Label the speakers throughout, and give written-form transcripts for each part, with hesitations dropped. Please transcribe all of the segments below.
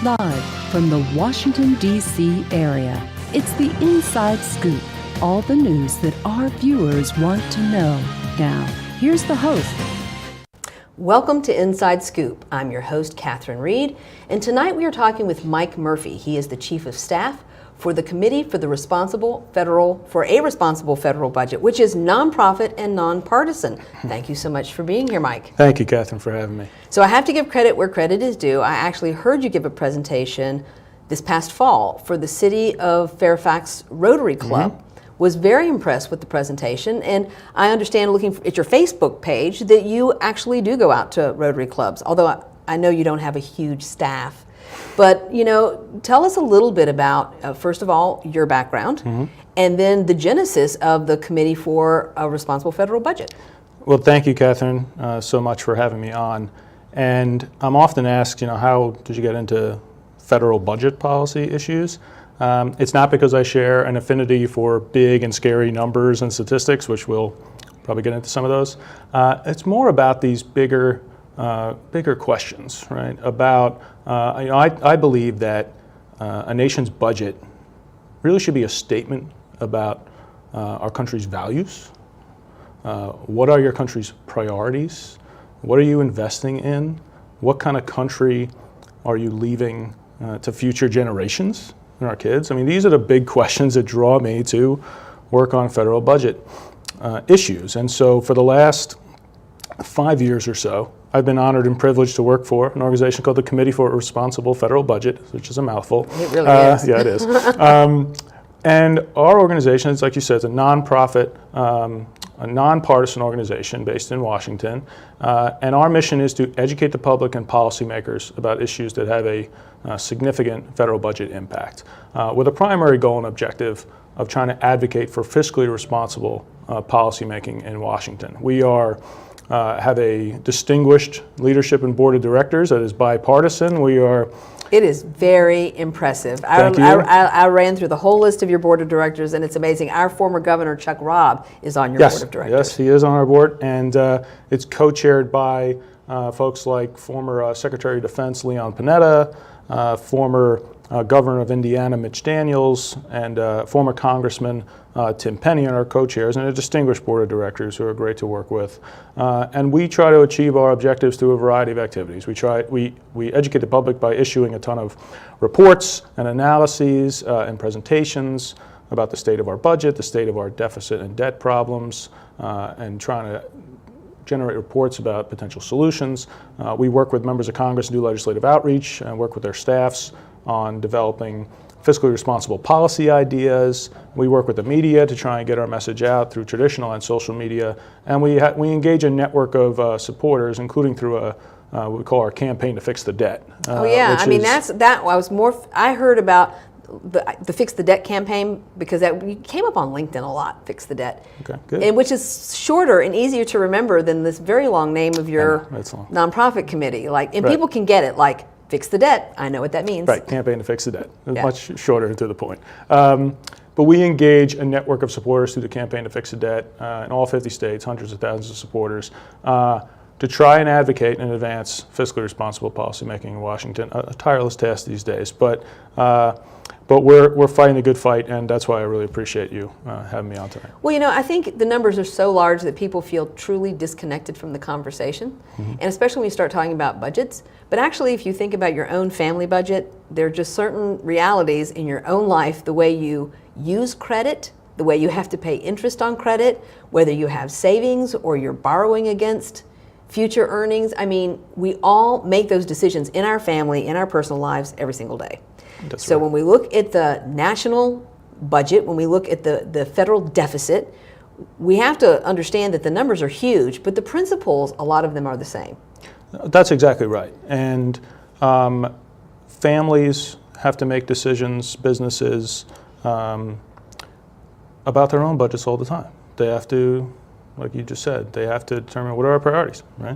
Speaker 1: Live from the Washington, D.C. area, it's the Inside Scoop. All the news that our viewers want to know. Now, here's the host.
Speaker 2: Welcome to Inside Scoop. I'm your host, Catherine Reed, and tonight we are talking with Mike Murphy. He is the Chief of Staff for the Committee for a Responsible Federal Budget, which is nonprofit and nonpartisan. Thank you so much for being here, Mike.
Speaker 3: Thank you, Catherine, for having me.
Speaker 2: So I have to give credit where credit is due. I actually heard you give a presentation this past fall for the City of Fairfax Rotary Club. Was very impressed with the presentation, and I understand, looking at your Facebook page, that you actually do go out to Rotary clubs, although I know you don't have a huge staff. But, tell us a little bit about, first of all, your background, and then the genesis of the Committee for a Responsible Federal Budget.
Speaker 3: Well, thank you, Catherine, so much for having me on. And I'm often asked, how did you get into federal budget policy issues? It's not because I share an affinity for big and scary numbers and statistics, which we'll probably get into some of those. It's more about these bigger questions, right? About, I believe that a nation's budget really should be a statement about our country's values. What are your country's priorities? What are you investing in? What kind of country are you leaving to future generations? Our kids. These are the big questions that draw me to work on federal budget issues. And so for the last 5 years or so, I've been honored and privileged to work for an organization called the Committee for a Responsible Federal Budget, which is a mouthful.
Speaker 2: It really is.
Speaker 3: Yeah, it is. And our organization is, like you said, it's a nonprofit, a nonpartisan organization based in Washington. And our mission is to educate the public and policymakers about issues that have a significant federal budget impact, with a primary goal and objective of trying to advocate for fiscally responsible policymaking in Washington. We have a distinguished leadership and board of directors that is bipartisan.
Speaker 2: It is very impressive.
Speaker 3: Thank you.
Speaker 2: I ran through the whole list of your board of directors, and it's amazing. Our former governor, Chuck Robb, is on your board of directors.
Speaker 3: Yes, he is on our board, and it's co-chaired by folks like former Secretary of Defense Leon Panetta, former Governor of Indiana Mitch Daniels, and former Congressman Tim Penny are our co-chairs, and a distinguished board of directors who are great to work with. And we try to achieve our objectives through a variety of activities. We educate the public by issuing a ton of reports and analyses and presentations about the state of our budget, the state of our deficit and debt problems, and trying to generate reports about potential solutions. We work with members of Congress and do legislative outreach and work with their staffs on developing fiscally responsible policy ideas. We work with the media to try and get our message out through traditional and social media. And we engage a network of supporters, including through what we call our campaign to fix the debt.
Speaker 2: I heard about the Fix the Debt campaign because that came up on LinkedIn a lot, Fix the Debt.
Speaker 3: Okay, good.
Speaker 2: And which is shorter and easier to remember than this very long name of your nonprofit committee. People can get it, like Fix the Debt. I know what that means.
Speaker 3: Right, campaign to fix the debt. It's much shorter and to the point. But we engage a network of supporters through the campaign to fix the debt in all 50 states, hundreds of thousands of supporters, to try and advocate and advance fiscally responsible policymaking in Washington. A tireless task these days, but we're fighting a good fight, and that's why I really appreciate you having me on tonight.
Speaker 2: Well, I think the numbers are so large that people feel truly disconnected from the conversation, and especially when you start talking about budgets. But actually, if you think about your own family budget, there are just certain realities in your own life, the way you use credit, the way you have to pay interest on credit, whether you have savings or you're borrowing against future earnings. We all make those decisions in our family, in our personal lives every single day. So when we look at the national budget, when we look at the federal deficit, we have to understand that the numbers are huge, but the principles, a lot of them are the same.
Speaker 3: That's exactly right. And families have to make decisions, businesses, about their own budgets all the time. They have to, like you just said, they have to determine what are our priorities, right?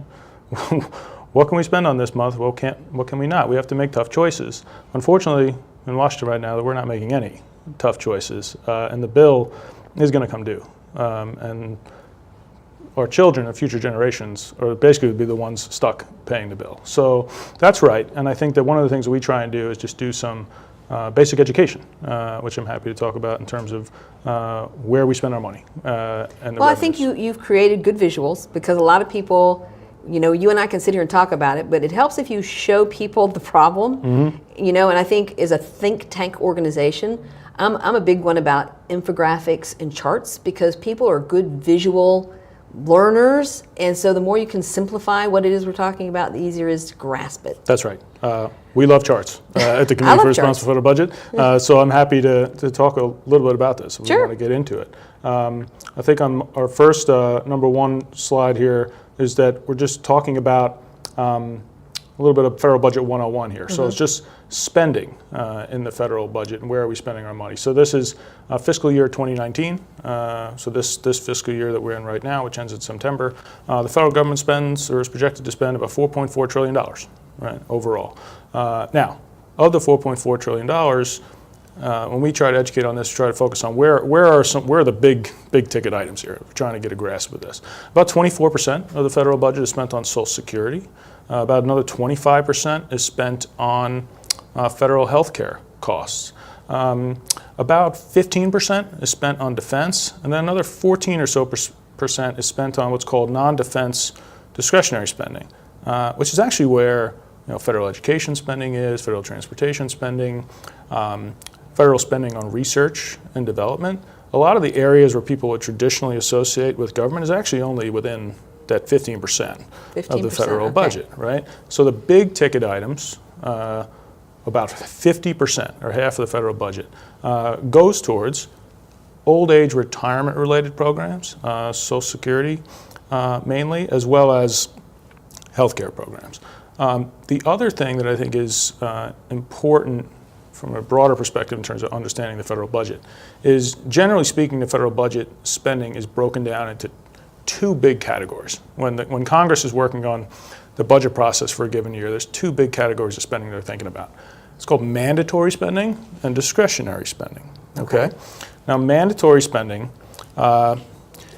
Speaker 3: What can we spend on this month? What can we not? We have to make tough choices. Unfortunately, in Washington right now, we're not making any tough choices, and the bill is going to come due. And our children and future generations are basically would be the ones stuck paying the bill. So that's right, and I think that one of the things that we try and do is just do some basic education, which I'm happy to talk about in terms of where we spend our money and the
Speaker 2: Well, I think you've created good visuals, because a lot of people, you and I can sit here and talk about it, but it helps if you show people the problem, and I think as a think tank organization, I'm a big one about infographics and charts, because people are good visual learners, and so the more you can simplify what it is we're talking about, the easier it is to grasp it.
Speaker 3: That's right. We love charts at the Committee for Responsible Federal Budget, so I'm happy to talk a little bit about this if we want to get into it. I think on our first number one slide here is that we're just talking about a little bit of Federal Budget 101 here. So it's just spending in the federal budget and where are we spending our money. So this is fiscal year 2019. So this fiscal year that we're in right now, which ends in September, the federal government spends or is projected to spend about $4.4 trillion, right, overall. Now, of the $4.4 trillion, when we try to educate on this, try to focus on where are the big ticket items here. We're trying to get a grasp of this. About 24% of the federal budget is spent on Social Security. About another 25% is spent on federal health care costs. About 15% is spent on defense, and then another 14 or so percent is spent on what's called non-defense discretionary spending, which is actually where federal education spending is, federal transportation spending, federal spending on research and development. A lot of the areas where people would traditionally associate with government is actually only within that 15% of the federal budget, right? So the big ticket items, about 50% or half of the federal budget, goes towards old age retirement related programs, Social Security mainly, as well as healthcare programs. The other thing that I think is important from a broader perspective in terms of understanding the federal budget is, generally speaking, the federal budget spending is broken down into two big categories. When Congress is working on the budget process for a given year, there's two big categories of spending they're thinking about. It's called mandatory spending and discretionary spending. Okay? Now, mandatory spending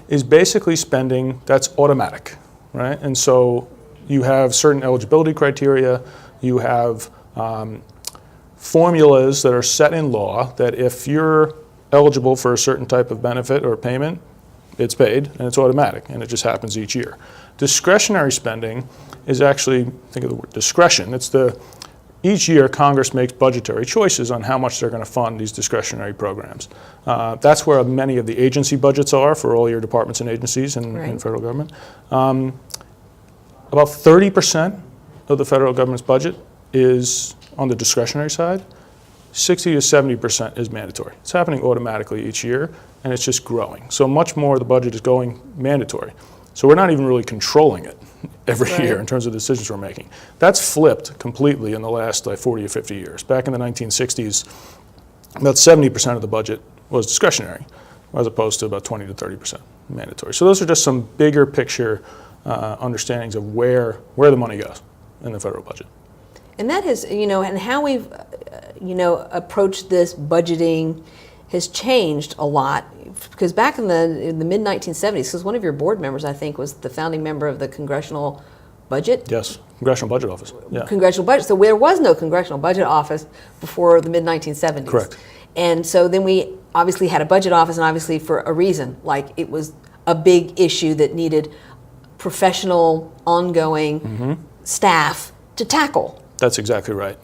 Speaker 3: is basically spending that's automatic, right? And so you have certain eligibility criteria, you have formulas that are set in law that if you're eligible for a certain type of benefit or payment, it's paid and it's automatic, and it just happens each year. Discretionary spending is actually, think of the word discretion. It's each year Congress makes budgetary choices on how much they're going to fund these discretionary programs. That's where many of the agency budgets are for all your departments and agencies in federal government. About 30% of the federal government's budget is on the discretionary side. 60 to 70% is mandatory. It's happening automatically each year, and it's just growing. So much more of the budget is going mandatory. So we're not even really controlling it every year in terms of the decisions we're making. That's flipped completely in the last 40 or 50 years. Back in the 1960s, about 70% of the budget was discretionary, as opposed to about 20 to 30% mandatory. So those are just some bigger picture understandings of where the money goes in the federal budget.
Speaker 2: And that has, and how we've, approached this budgeting has changed a lot. Because back in the mid-1970s, because one of your board members, I think, was the founding member of the Congressional Budget.
Speaker 3: Yes, Congressional Budget Office. Yeah.
Speaker 2: Congressional Budget. So there was no Congressional Budget Office before the mid-1970s.
Speaker 3: Correct.
Speaker 2: And so then we obviously had a budget office, and obviously for a reason, like it was a big issue that needed professional, ongoing staff to tackle.
Speaker 3: That's exactly right.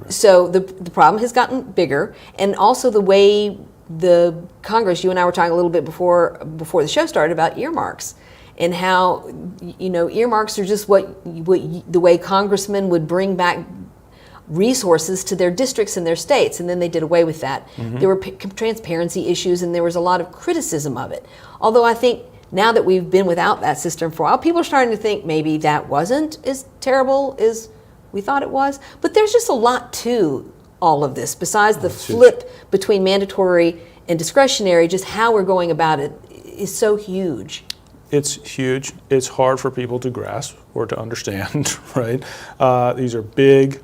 Speaker 2: So the problem has gotten bigger, and also the way the Congress, you and I were talking a little bit before the show started about earmarks, and how earmarks are just what the way congressmen would bring back resources to their districts and their states, and then they did away with that. There were transparency issues, and there was a lot of criticism of it. Although I think now that we've been without that system for a while, people are starting to think maybe that wasn't as terrible as we thought it was. But there's just a lot to all of this, besides the flip between mandatory and discretionary. Just how we're going about it is so huge.
Speaker 3: It's huge. It's hard for people to grasp or to understand, right? These are big,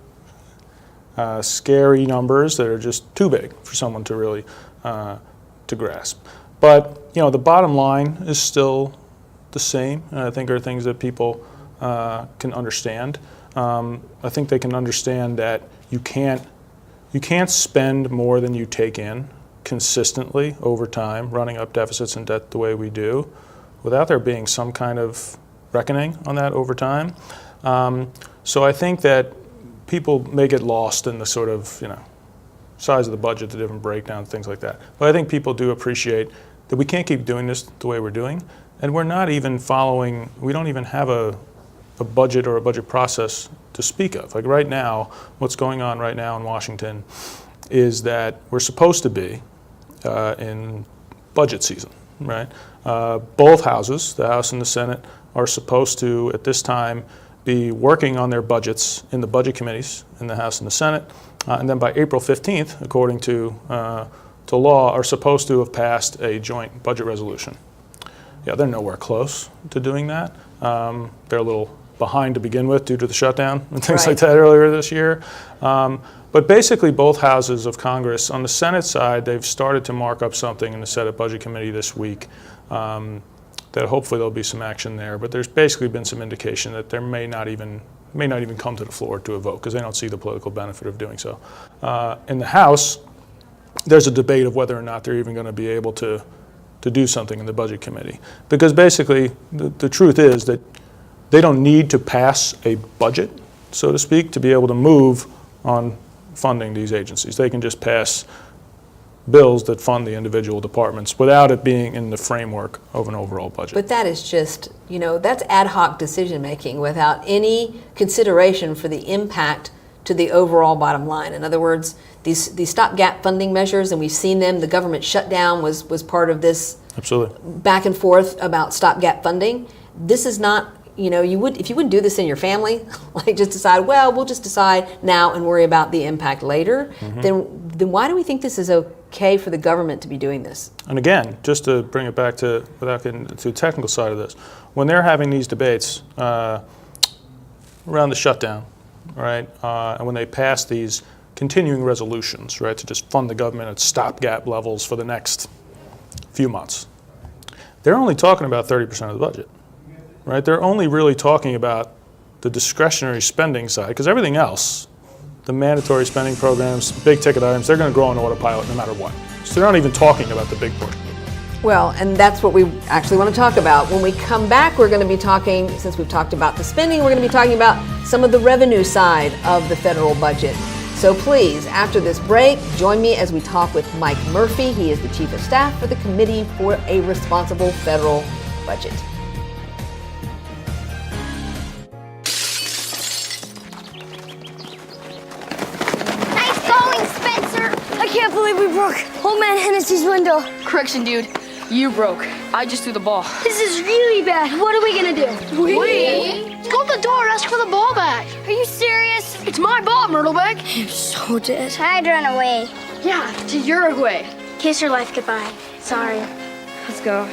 Speaker 3: scary numbers that are just too big for someone to really to grasp. But the bottom line is still the same, and I think are things that people can understand. I think they can understand that you can't spend more than you take in consistently over time, running up deficits and debt the way we do, without there being some kind of reckoning on that over time. So I think that people may get lost in the sort of, size of the budget, the different breakdowns, things like that. But I think people do appreciate that we can't keep doing this the way we're doing, and we're not even following, we don't even have a budget or a budget process to speak of. Like right now, what's going on right now in Washington is that we're supposed to be in budget season, right? Both houses, the House and the Senate, are supposed to, at this time, be working on their budgets in the budget committees in the House and the Senate, and then by April 15th, according to law, are supposed to have passed a joint budget resolution. Yeah, they're nowhere close to doing that. They're a little behind to begin with due to the shutdown and things like that earlier this year. But basically both houses of Congress, on the Senate side, they've started to mark up something in the Senate Budget Committee this week that hopefully there'll be some action there. But there's basically been some indication that there may not even come to the floor to a vote because they don't see the political benefit of doing so. In the House, there's a debate of whether or not they're even going to be able to do something in the Budget Committee. Because basically the truth is that they don't need to pass a budget, so to speak, to be able to move on funding these agencies. They can just pass bills that fund the individual departments without it being in the framework of an overall budget.
Speaker 2: But that is just, that's ad hoc decision making without any consideration for the impact to the overall bottom line. In other words, these stopgap funding measures, and we've seen them, the government shutdown was part of this
Speaker 3: Absolutely.
Speaker 2: Back and forth about stopgap funding. This is not, if you wouldn't do this in your family, like just decide, well, we'll just decide now and worry about the impact later, then why do we think this is okay for the government to be doing this?
Speaker 3: And again, just to bring it back to, without getting to the technical side of this, when they're having these debates around the shutdown, right, and when they pass these continuing resolutions, right, to just fund the government at stopgap levels for the next few months, they're only talking about 30% of the budget. Right? They're only really talking about the discretionary spending side, because everything else, the mandatory spending programs, big ticket items, they're going to grow on autopilot no matter what. So they're not even talking about the big portion.
Speaker 2: Well, and that's what we actually want to talk about. When we come back, we're going to be talking, since we've talked about the spending, we're going to be talking about some of the revenue side of the federal budget. So please, after this break, join me as we talk with Mike Murphy. He is the Chief of Staff for the Committee for a Responsible Federal Budget.
Speaker 4: I can't believe we broke Old Man Hennessy's window.
Speaker 5: Correction, dude. You broke. I just threw the ball.
Speaker 4: This is really bad. What are we gonna do?
Speaker 5: We?
Speaker 6: Go to the door, ask for the ball back.
Speaker 4: Are you serious?
Speaker 6: It's my ball, Myrtlebeck.
Speaker 4: I'm so dead.
Speaker 7: I'd run away.
Speaker 6: Yeah, to Uruguay.
Speaker 7: Kiss your life goodbye. Sorry.
Speaker 5: Let's go.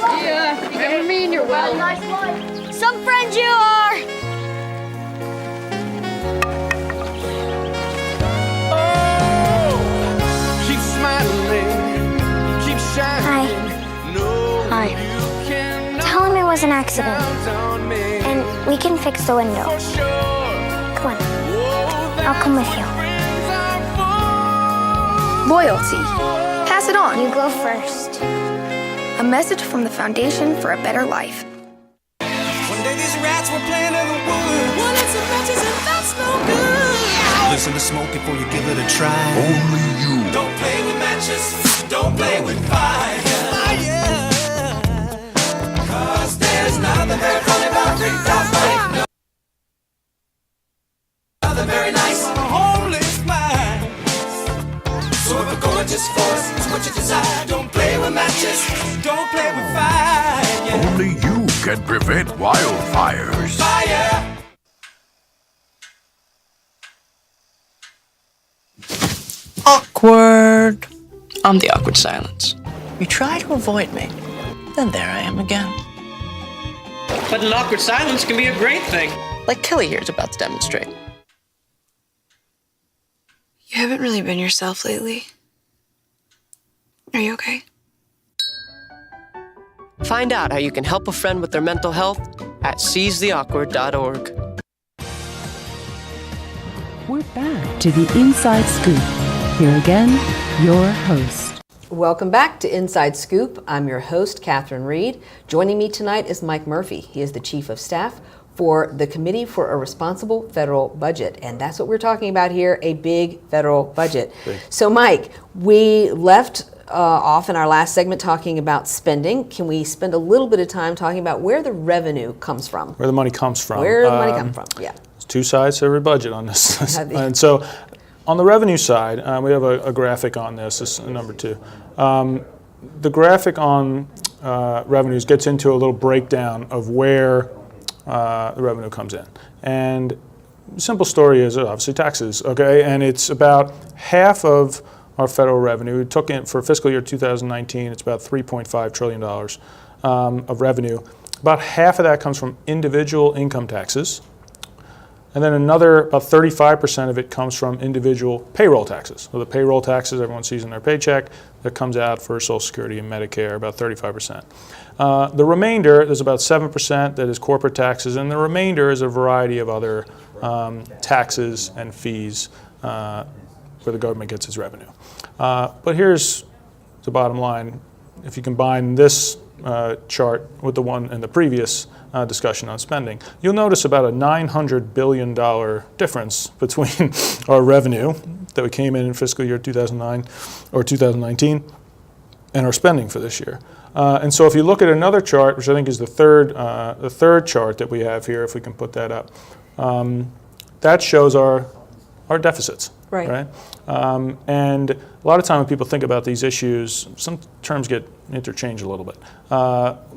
Speaker 6: Yeah, remember me and your well.
Speaker 4: Nice one. Some friends you are.
Speaker 7: Hi. Tell him it was an accident. And we can fix the window. Come on. I'll come with you.
Speaker 8: Loyalty. Pass it on.
Speaker 7: You go first.
Speaker 8: A message from the Foundation for a Better Life.
Speaker 9: One day these rats were playing in the woods. Wanted some matches and that's no good. Listen to smoke before you give it a try. Only you. Don't play with matches. Don't play with fire. Cause there's nothing very funny about treetop life. Nothing very nice. Homeless minds. So if a gorgeous force is what you desire, don't play with matches. Don't play with fire.
Speaker 10: Only you can prevent wildfires.
Speaker 9: Fire.
Speaker 11: Awkward.
Speaker 12: I'm the awkward silence.
Speaker 11: You try to avoid me, then there I am again.
Speaker 12: But an awkward silence can be a great thing.
Speaker 11: Like Kelly here is about to demonstrate.
Speaker 8: You haven't really been yourself lately. Are you okay?
Speaker 13: Find out how you can help a friend with their mental health at seizetheawkward.org.
Speaker 1: We're back to the Inside Scoop. Here again, your host.
Speaker 2: Welcome back to Inside Scoop. I'm your host, Catherine Reed. Joining me tonight is Mike Murphy. He is the Chief of Staff for the Committee for a Responsible Federal Budget. And that's what we're talking about here, a big federal budget. So Mike, we left off in our last segment talking about spending. Can we spend a little bit of time talking about where the revenue comes from?
Speaker 3: Where the money comes from.
Speaker 2: Where the money comes from, yeah.
Speaker 3: There's two sides to every budget on this. And so on the revenue side, we have a graphic on this. This is number 2. The graphic on revenues gets into a little breakdown of where the revenue comes in. And the simple story is obviously taxes, okay? And it's about half of our federal revenue. We took in for fiscal year 2019, it's about $3.5 trillion of revenue. About half of that comes from individual income taxes. And then another, about 35% of it comes from individual payroll taxes. So the payroll taxes everyone sees in their paycheck that comes out for Social Security and Medicare, about 35%. The remainder, there's about 7% that is corporate taxes, and the remainder is a variety of other taxes and fees where the government gets its revenue. But here's the bottom line. If you combine this chart with the one in the previous discussion on spending, you'll notice about a $900 billion difference between our revenue that we came in fiscal year 2009 or 2019 and our spending for this year. And so if you look at another chart, which I think is the third chart that we have here, if we can put that up, that shows our deficits. Right? And a lot of time when people think about these issues, some terms get interchanged a little bit.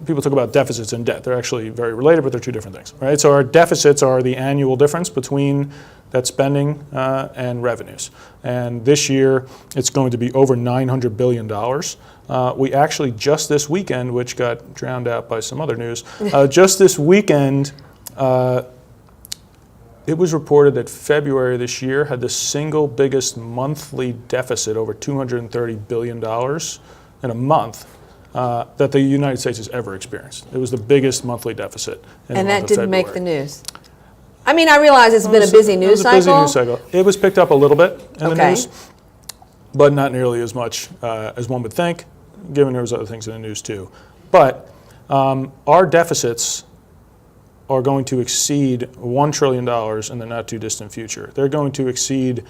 Speaker 3: People talk about deficits and debt. They're actually very related, but they're two different things, right? So our deficits are the annual difference between that spending and revenues. And this year, it's going to be over $900 billion. We actually just this weekend, which got drowned out by some other news, just this weekend, it was reported that February this year had the single biggest monthly deficit, over $230 billion in a month, that the United States has ever experienced. It was the biggest monthly deficit in the month of February.
Speaker 2: And that didn't make the news. I mean, I realize it's been a busy news cycle.
Speaker 3: It was a busy news cycle. It was picked up a little bit in the news, but not nearly as much as one would think, given there was other things in the news too. But our deficits are going to exceed $1 trillion in the not too distant future. They're going to exceed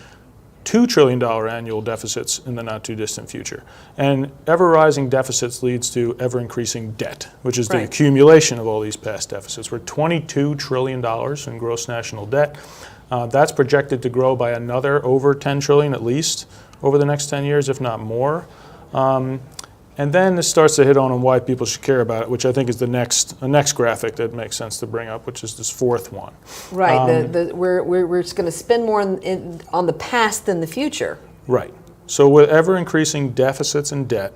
Speaker 3: $2 trillion annual deficits in the not too distant future. And ever rising deficits leads to ever increasing debt, which is the accumulation of all these past deficits. We're $22 trillion in gross national debt. That's projected to grow by another over $10 trillion at least over the next 10 years, if not more. And then this starts to hit on why people should care about it, which I think is the next graphic that makes sense to bring up, which is this fourth one.
Speaker 2: Right. We're just going to spend more on the past than the future.
Speaker 3: Right. So with ever increasing deficits and debt,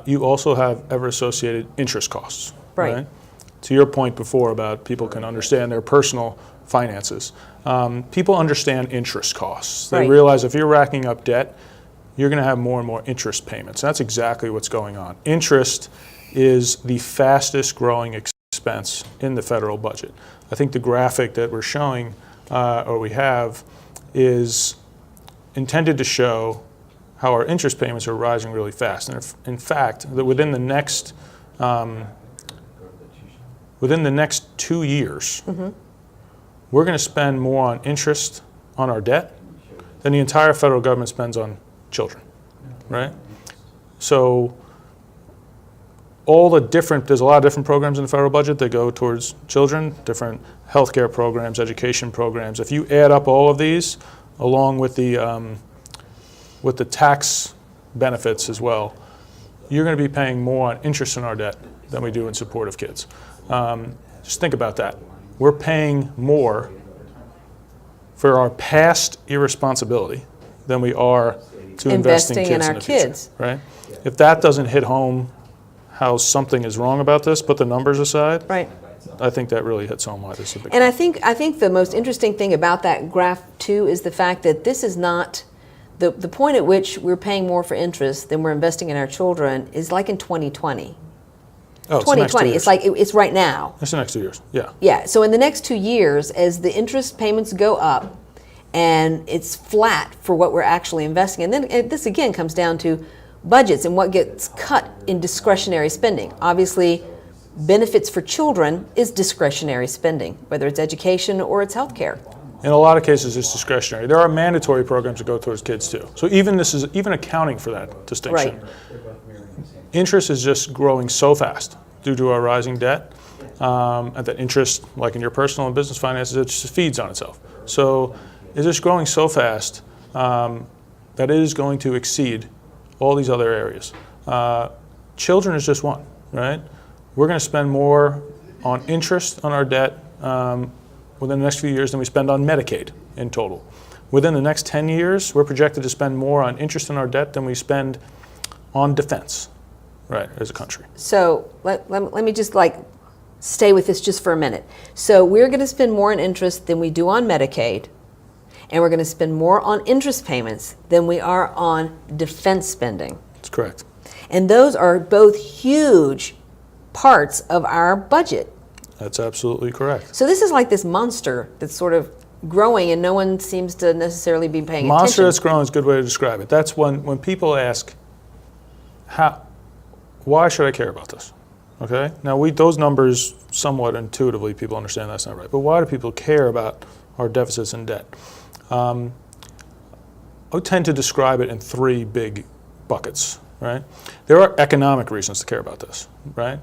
Speaker 3: you also have ever associated interest costs. Right. To your point before about people can understand their personal finances. People understand interest costs. They realize if you're racking up debt, you're going to have more and more interest payments. And that's exactly what's going on. Interest is the fastest growing expense in the federal budget. I think the graphic that we're showing, or we have, is intended to show how our interest payments are rising really fast. And if, in fact, that within the next 2 years, we're going to spend more on interest on our debt than the entire federal government spends on children, right? So there's a lot of different programs in the federal budget that go towards children, different healthcare programs, education programs. If you add up all of these, along with the tax benefits as well, you're going to be paying more on interest in our debt than we do in support of kids. Just think about that. We're paying more for our past irresponsibility than we are to investing in our kids, right? If that doesn't hit home how something is wrong about this, put the numbers aside, I think that really hits home why this is a big
Speaker 2: And I think the most interesting thing about that graph too is the fact that this is not the point at which we're paying more for interest than we're investing in our children is like in 2020.
Speaker 3: Oh, it's the next 2
Speaker 2: 2020.
Speaker 3: years.
Speaker 2: It's like it's right now.
Speaker 3: It's the next 2 years, yeah.
Speaker 2: Yeah, so in the next 2 years, as the interest payments go up and it's flat for what we're actually investing, and then this again comes down to budgets and what gets cut in discretionary spending. Obviously, benefits for children is discretionary spending, whether it's education or it's healthcare.
Speaker 3: In a lot of cases, it's discretionary. There are mandatory programs that go towards kids too. So even accounting for that distinction.
Speaker 2: Right.
Speaker 3: Interest is just growing so fast due to our rising debt, and that interest, like in your personal and business finances, it just feeds on itself. So it's just growing so fast that it is going to exceed all these other areas. Children is just one, right? We're going to spend more on interest on our debt within the next few years than we spend on Medicaid in total. Within the next 10 years, we're projected to spend more on interest on our debt than we spend on defense, right, as a country.
Speaker 2: So let me just stay with this just for a minute. So we're going to spend more on interest than we do on Medicaid, and we're going to spend more on interest payments than we are on defense spending.
Speaker 3: That's correct.
Speaker 2: And those are both huge parts of our budget.
Speaker 3: That's absolutely correct.
Speaker 2: So this is like this monster that's sort of growing and no one seems to necessarily be paying
Speaker 3: Monster
Speaker 2: attention.
Speaker 3: that's growing is a good way to describe it. That's when people ask, why should I care about this? Okay? Now, those numbers, somewhat intuitively, people understand that's not right. But why do people care about our deficits and debt? I would tend to describe it in three big buckets, right? There are economic reasons to care about this, right?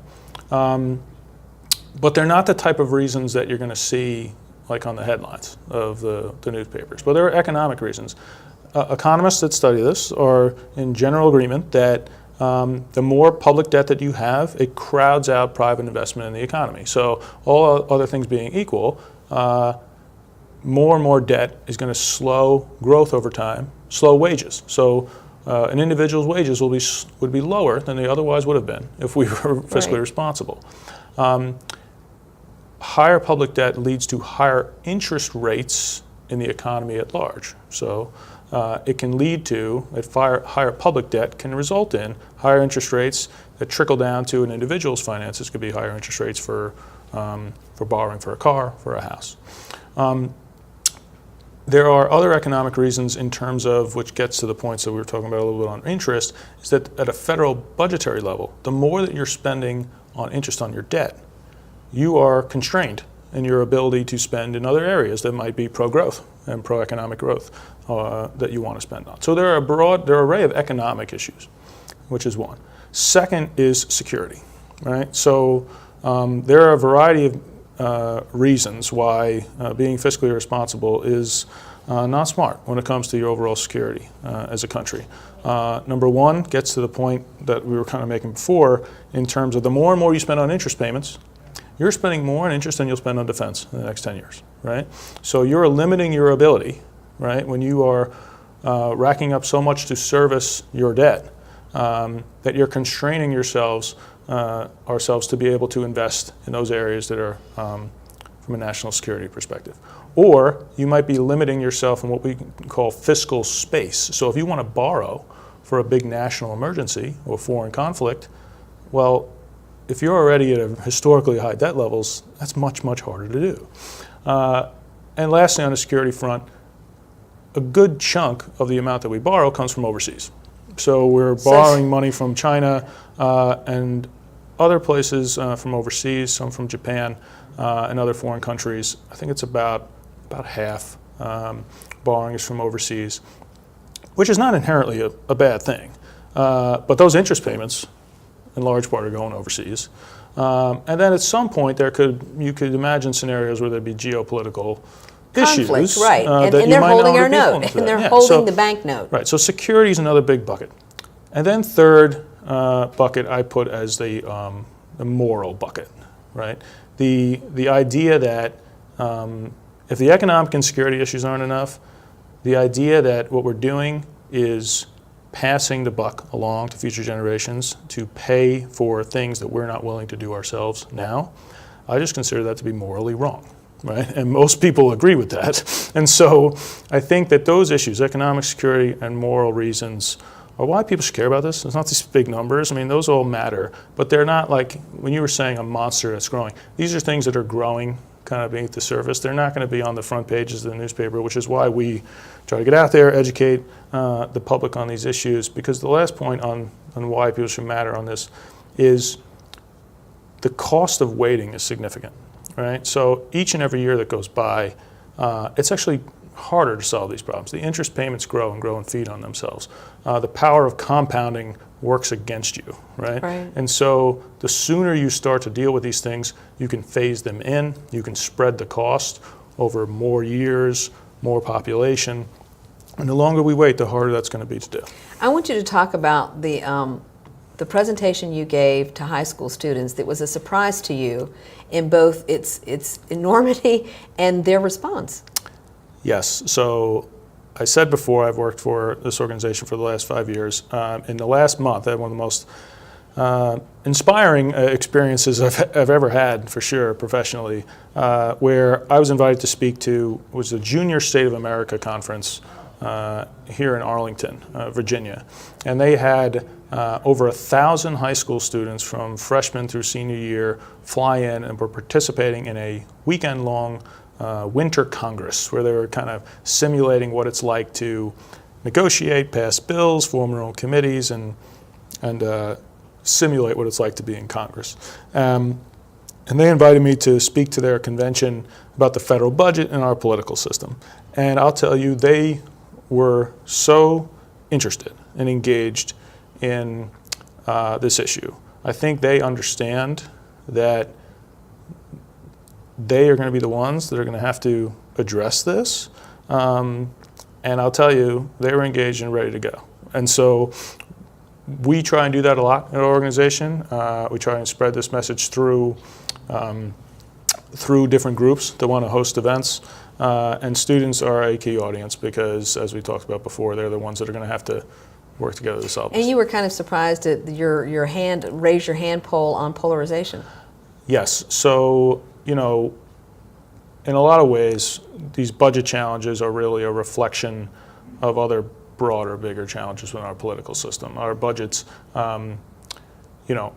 Speaker 3: But they're not the type of reasons that you're going to see like on the headlines of the newspapers. But there are economic reasons. Economists that study this are in general agreement that the more public debt that you have, it crowds out private investment in the economy. So all other things being equal, more and more debt is going to slow growth over time, slow wages. So an individual's wages would be lower than they otherwise would have been if we were fiscally responsible. Higher public debt leads to higher interest rates in the economy at large. So it can lead to, higher public debt can result in higher interest rates that trickle down to an individual's finances. Could be higher interest rates for borrowing for a car, for a house. There are other economic reasons in terms of, which gets to the points that we were talking about a little bit on interest, is that at a federal budgetary level, the more that you're spending on interest on your debt, you are constrained in your ability to spend in other areas that might be pro-growth and pro-economic growth that you want to spend on. So there are an array of economic issues, which is one. Second is security, right? So there are a variety of reasons why being fiscally responsible is not smart when it comes to your overall security as a country. Number one gets to the point that we were kind of making before in terms of the more and more you spend on interest payments, you're spending more on interest than you'll spend on defense in the next 10 years, right? So you're limiting your ability, right, when you are racking up so much to service your debt that you're constraining ourselves to be able to invest in those areas that are from a national security perspective. Or you might be limiting yourself in what we call fiscal space. So if you want to borrow for a big national emergency or foreign conflict, well, if you're already at historically high debt levels, that's much, much harder to do. And lastly, on the security front, a good chunk of the amount that we borrow comes from overseas. So we're borrowing money from China and other places from overseas, some from Japan and other foreign countries. I think it's about half borrowing is from overseas, which is not inherently a bad thing. But those interest payments, in large part, are going overseas. And then at some point, you could imagine scenarios where there'd be geopolitical
Speaker 2: conflict,
Speaker 3: issues.
Speaker 2: Right, and they're holding our note, and they're holding the bank note.
Speaker 3: Right, so security is another big bucket. And then third bucket I put as the moral bucket, right? The idea that if the economic and security issues aren't enough, the idea that what we're doing is passing the buck along to future generations to pay for things that we're not willing to do ourselves now, I just consider that to be morally wrong, right? And most people agree with that. And so I think that those issues, economic security and moral reasons, why people should care about this. It's not these big numbers. I mean, those all matter, but they're not like, when you were saying a monster that's growing, these are things that are growing kind of beneath the surface. They're not going to be on the front pages of the newspaper, which is why we try to get out there, educate the public on these issues, because the last point on why people should matter on this is the cost of waiting is significant, right? So each and every year that goes by, it's actually harder to solve these problems. The interest payments grow and feed on themselves. The power of compounding works against you, right? And so the sooner you start to deal with these things, you can phase them in, you can spread the cost over more years, more population, and the longer we wait, the harder that's going to be to do.
Speaker 2: I want you to talk about the presentation you gave to high school students that was a surprise to you in both its enormity and their response.
Speaker 3: Yes, so I said before, I've worked for this organization for the last 5 years. In the last month, I had one of the most inspiring experiences I've ever had, for sure, professionally, where I was invited to speak to, was the Junior State of America Conference here in Arlington, Virginia. And they had over 1,000 high school students from freshman through senior year fly in and were participating in a weekend-long winter congress where they were kind of simulating what it's like to negotiate, pass bills, form their own committees, and simulate what it's like to be in Congress. And they invited me to speak to their convention about the federal budget and our political system. And I'll tell you, they were so interested and engaged in this issue. I think they understand that they are going to be the ones that are going to have to address this. And I'll tell you, they were engaged and ready to go. And so we try and do that a lot in our organization. We try and spread this message through different groups that want to host events. And students are a key audience because, as we talked about before, they're the ones that are going to have to work together to solve this.
Speaker 2: And you were kind of surprised at your raise your hand poll on polarization.
Speaker 3: Yes. So, you know, in a lot of ways, these budget challenges are really a reflection of other broader, bigger challenges within our political system. Our budgets, you know,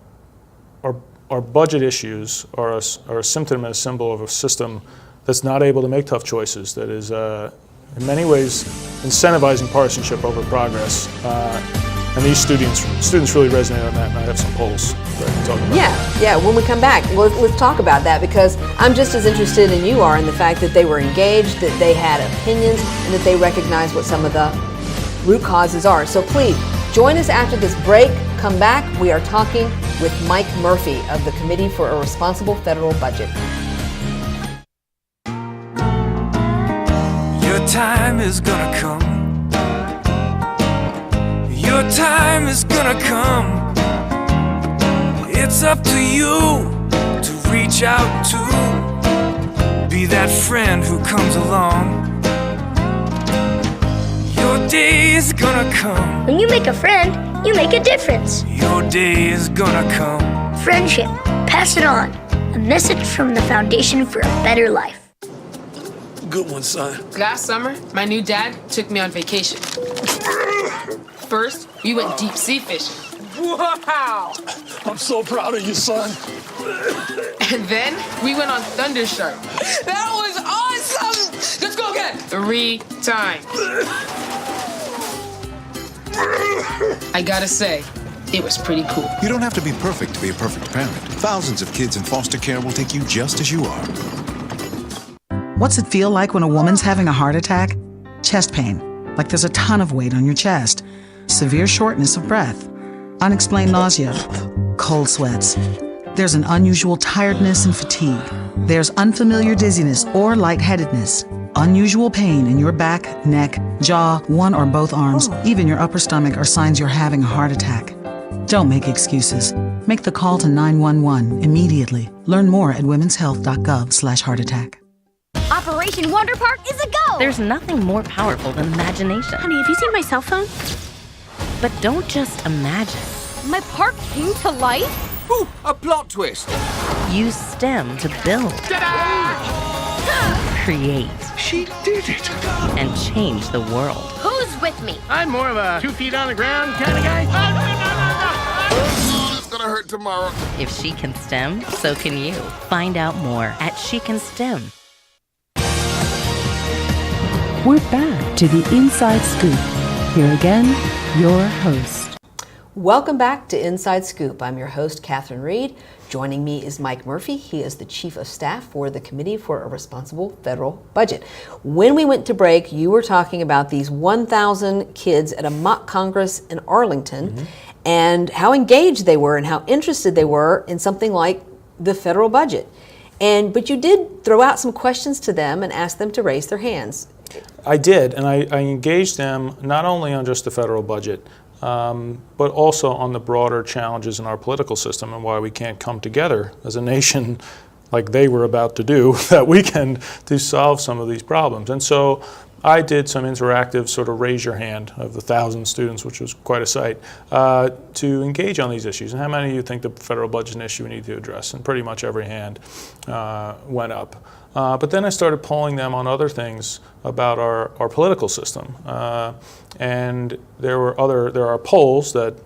Speaker 3: our budget issues are a symptom and a symbol of a system that's not able to make tough choices, that is in many ways incentivizing partisanship over progress. And these students really resonate on that, and I have some polls that I can talk about.
Speaker 2: Yeah, when we come back, let's talk about that, because I'm just as interested as you are in the fact that they were engaged, that they had opinions, and that they recognize what some of the root causes are. So please, join us after this break. Come back. We are talking with Mike Murphy of the Committee for a Responsible Federal Budget.
Speaker 9: Your time is gonna come. Your time is gonna come. It's up to you to reach out to be that friend who comes along. Your day is gonna come.
Speaker 7: When you make a friend, you make a difference.
Speaker 9: Your day is gonna come.
Speaker 7: Friendship, pass it on. A message from the Foundation for a Better Life.
Speaker 9: Good one, son.
Speaker 5: Last summer, my new dad took me on vacation. First, we went deep sea fishing. Wow!
Speaker 9: I'm so proud of you, son.
Speaker 5: And then we went on Thunder Shark. That was awesome! Let's go again. 3 times. I gotta say, it was pretty cool.
Speaker 14: You don't have to be perfect to be a perfect parent. Thousands of kids in foster care will take you just as you are.
Speaker 15: What's it feel like when a woman's having a heart attack? Chest pain, like there's a ton of weight on your chest. Severe shortness of breath. Unexplained nausea. Cold sweats. There's an unusual tiredness and fatigue. There's unfamiliar dizziness or lightheadedness. Unusual pain in your back, neck, jaw, one or both arms, even your upper stomach are signs you're having a heart attack. Don't make excuses. Make the call to 911 immediately. Learn more at womenshealth.gov/heartattack.
Speaker 4: Operation Wonder Park is a go!
Speaker 16: There's nothing more powerful than imagination.
Speaker 4: Honey, have you seen my cell phone?
Speaker 16: But don't just imagine.
Speaker 4: My park came to life?
Speaker 17: Ooh, a plot twist.
Speaker 16: Use STEM to build.
Speaker 17: Ta-da!
Speaker 16: Create.
Speaker 17: She did it.
Speaker 16: And change the world.
Speaker 4: Who's with me.
Speaker 17: I'm more of a 2 feet on the ground kind of guy.
Speaker 10: It's gonna hurt tomorrow.
Speaker 16: If she can STEM, so can you. Find out more at She Can STEM.
Speaker 1: We're back to the Inside Scoop. Here again, your host.
Speaker 2: Welcome back to Inside Scoop. I'm your host, Catherine Reed. Joining me is Mike Murphy. He is the Chief of Staff for the Committee for a Responsible Federal Budget. When we went to break, you were talking about these 1,000 kids at a mock Congress in Arlington and how engaged they were and how interested they were in something like the federal budget. But you did throw out some questions to them and ask them to raise their hands.
Speaker 3: I did, and I engaged them not only on just the federal budget, but also on the broader challenges in our political system and why we can't come together as a nation like they were about to do that weekend to solve some of these problems. And so I did some interactive sort of raise your hand of the 1,000 students, which was quite a sight, to engage on these issues. And how many of you think the federal budget is an issue we need to address? And pretty much every hand went up. But then I started polling them on other things about our political system. And there are polls that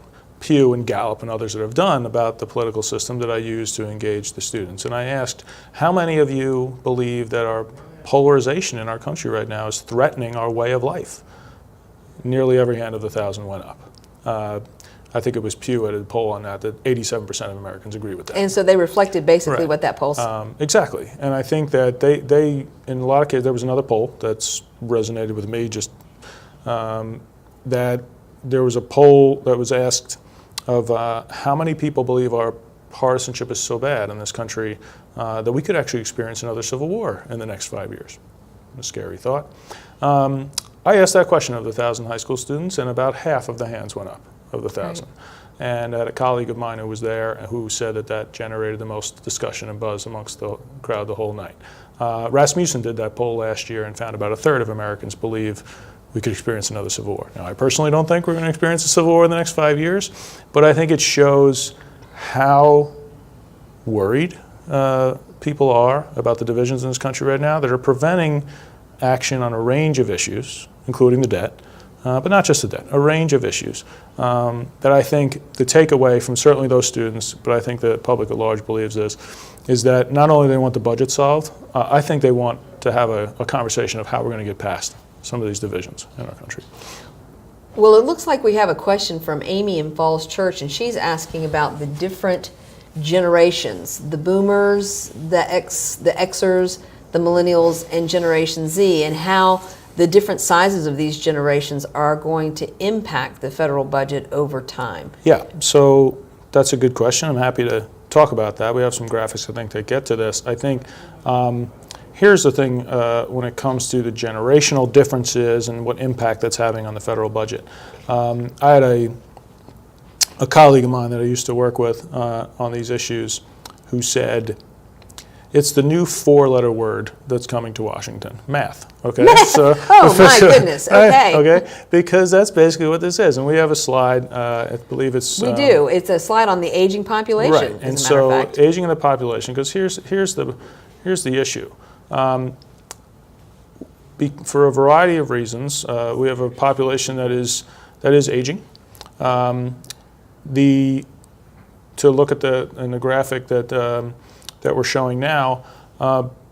Speaker 3: Pew and Gallup and others that have done about the political system that I use to engage the students. And I asked, how many of you believe that our polarization in our country right now is threatening our way of life? Nearly every hand of the 1,000 went up. I think it was Pew had a poll on that 87% of Americans agree with that.
Speaker 2: And so they reflected basically what that poll said.
Speaker 3: Exactly. And I think that they, in a lot of cases, there was another poll that's resonated with me, just that there was a poll that was asked of how many people believe our partisanship is so bad in this country that we could actually experience another civil war in the next 5 years. A scary thought. I asked that question of the 1,000 high school students, and about half of the hands went up of the 1,000. Right. And I had a colleague of mine who was there who said that generated the most discussion and buzz amongst the crowd the whole night. Rasmussen did that poll last year and found about a third of Americans believe we could experience another civil war. Now, I personally don't think we're going to experience a civil war in the next 5 years, but I think it shows how worried people are about the divisions in this country right now that are preventing action on a range of issues, including the debt, but not just the debt, a range of issues that I think the takeaway from certainly those students, but I think the public at large believes this, is that not only do they want the budget solved, I think they want to have a conversation of how we're going to get past some of these divisions in our country.
Speaker 2: Well, it looks like we have a question from Amy in Falls Church, and she's asking about the different generations, the boomers, the Xers, the millennials, and Generation Z, and how the different sizes of these generations are going to impact the federal budget over time.
Speaker 3: Yeah, so that's a good question. I'm happy to talk about that. We have some graphics, I think, that get to this. I think here's the thing when it comes to the generational differences and what impact that's having on the federal budget. I had a colleague of mine that I used to work with on these issues who said, it's the new 4-letter word that's coming to Washington, math. Okay.
Speaker 2: Math. So, oh my goodness. Okay.
Speaker 3: Okay. Because that's basically what this is, and we have a slide. I believe it's.
Speaker 2: We do. It's a slide on the aging population.
Speaker 3: Right. And so aging of the population. Because here's the issue. For a variety of reasons, we have a population that is aging. To look at in the graphic that we're showing now,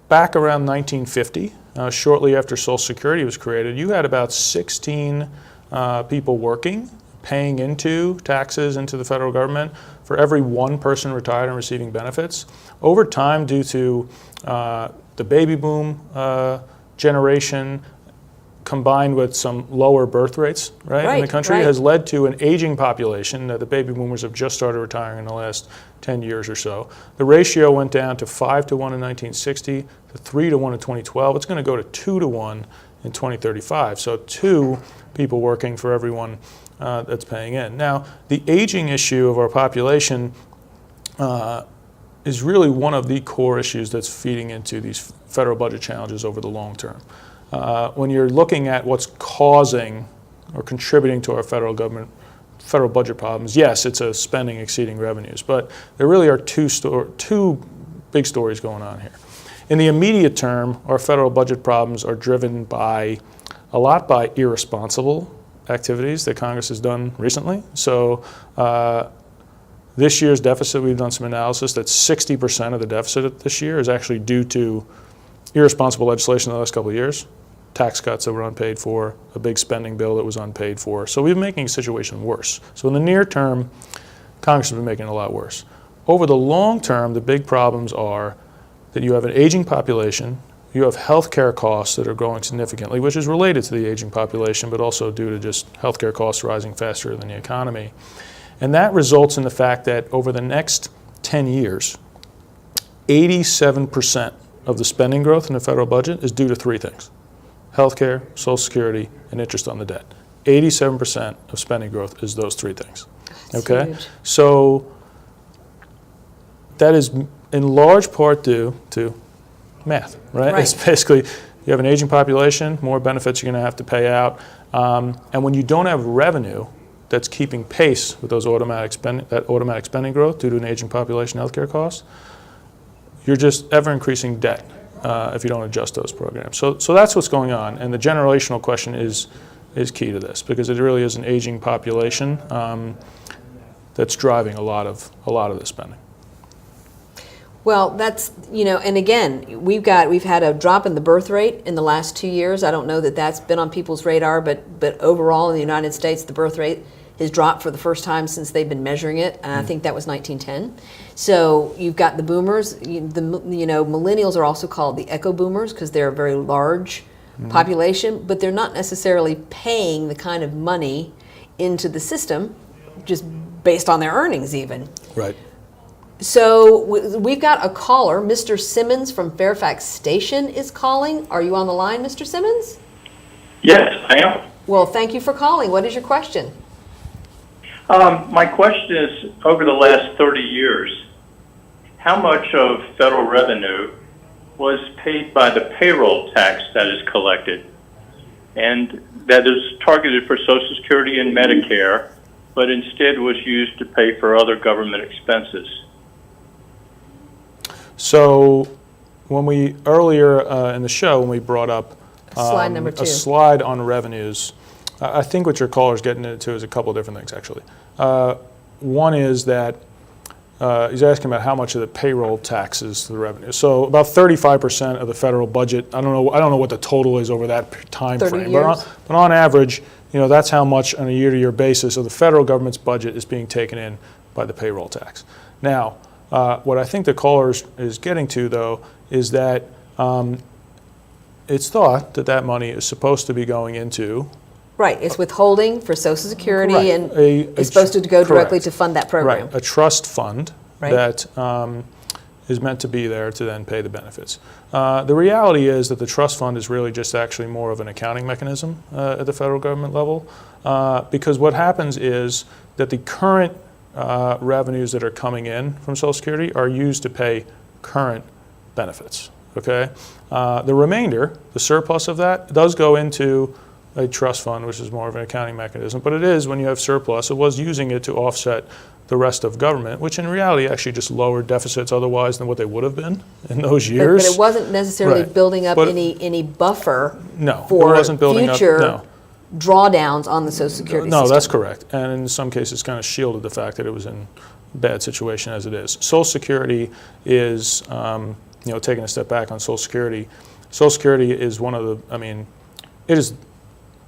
Speaker 3: back around 1950, shortly after Social Security was created, you had about 16 people working, paying into taxes into the federal government for every one person retired and receiving benefits. Over time, due to the baby boom generation, combined with some lower birth rates in the country, has led to an aging population. The baby boomers have just started retiring in the last 10 years or so. The ratio went down to 5 to 1 in 1960, to 3 to 1 in 2012. It's going to go to 2 to 1 in 2035. So 2 people working for everyone that's paying in. Now, the aging issue of our population is really one of the core issues that's feeding into these federal budget challenges over the long term. When you're looking at what's causing or contributing to our federal budget problems, yes, it's a spending exceeding revenues, but there really are two big stories going on here. In the immediate term, our federal budget problems are driven by a lot by irresponsible activities that Congress has done recently. So this year's deficit, we've done some analysis that 60% of the deficit this year is actually due to irresponsible legislation in the last couple of years, tax cuts that were unpaid for, a big spending bill that was unpaid for. So we've been making the situation worse. So in the near term, Congress has been making it a lot worse. Over the long term, the big problems are that you have an aging population, you have healthcare costs that are growing significantly, which is related to the aging population, but also due to just healthcare costs rising faster than the economy. And that results in the fact that over the next 10 years, 87% of the spending growth in the federal budget is due to three things: healthcare, Social Security, and interest on the debt. 87% of spending growth is those three things.
Speaker 2: That's
Speaker 3: okay?
Speaker 2: huge.
Speaker 3: So that is in large part due to math, right? It's basically, you have an aging population, more benefits you're going to have to pay out. And when you don't have revenue that's keeping pace with those automatic spending growth due to an aging population healthcare costs, you're just ever increasing debt if you don't adjust those programs. So that's what's going on. And the generational question is key to this, because it really is an aging population that's driving a lot of the spending.
Speaker 2: Well, that's, and again, we've had a drop in the birth rate in the last 2 years. I don't know that that's been on people's radar, but overall in the United States, the birth rate has dropped for the first time since they've been measuring it, and I think that was 1910. So you've got the boomers. Millennials are also called the echo boomers because they're a very large population, but they're not necessarily paying the kind of money into the system just based on their earnings even.
Speaker 3: Right.
Speaker 2: So we've got a caller. Mr. Simmons from Fairfax Station is calling. Are you on the line, Mr. Simmons?
Speaker 18: Yes, I am.
Speaker 2: Well, thank you for calling. What is your question?
Speaker 18: My question is, over the last 30 years, how much of federal revenue was paid by the payroll tax that is collected and that is targeted for Social Security and Medicare, but instead was used to pay for other government expenses?
Speaker 3: So when we, earlier in the show, when we brought up
Speaker 2: slide number 2.
Speaker 3: A slide on revenues, I think what your caller's getting into is a couple of different things, actually. One is that he's asking about how much of the payroll taxes the revenue. So about 35% of the federal budget. I don't know what the total is over that time
Speaker 2: 30
Speaker 3: frame,
Speaker 2: years.
Speaker 3: but on average, that's how much on a year-to-year basis of the federal government's budget is being taken in by the payroll tax. Now, what I think the caller is getting to, though, is that it's thought that money is supposed to be going into.
Speaker 2: Right, it's withholding for Social Security,
Speaker 3: Right.
Speaker 2: and it's supposed to go directly to fund that program.
Speaker 3: Right, a trust fund
Speaker 2: Right.
Speaker 3: that is meant to be there to then pay the benefits. The reality is that the trust fund is really just actually more of an accounting mechanism at the federal government level, because what happens is that the current revenues that are coming in from Social Security are used to pay current benefits, okay? The remainder, the surplus of that, does go into a trust fund, which is more of an accounting mechanism, but it is, when you have surplus, it was using it to offset the rest of government, which in reality actually just lowered deficits otherwise than what they would have been in those years.
Speaker 2: But it wasn't necessarily
Speaker 3: Right.
Speaker 2: building up
Speaker 3: But-
Speaker 2: any buffer
Speaker 3: No,
Speaker 2: for
Speaker 3: it wasn't building
Speaker 2: future
Speaker 3: up, no.
Speaker 2: drawdowns on the Social Security
Speaker 3: No,
Speaker 2: system.
Speaker 3: that's correct. And in some cases kind of shielded the fact that it was in a bad situation as it is. Social Security is, taking a step back on Social Security, Social Security is one of the, it is,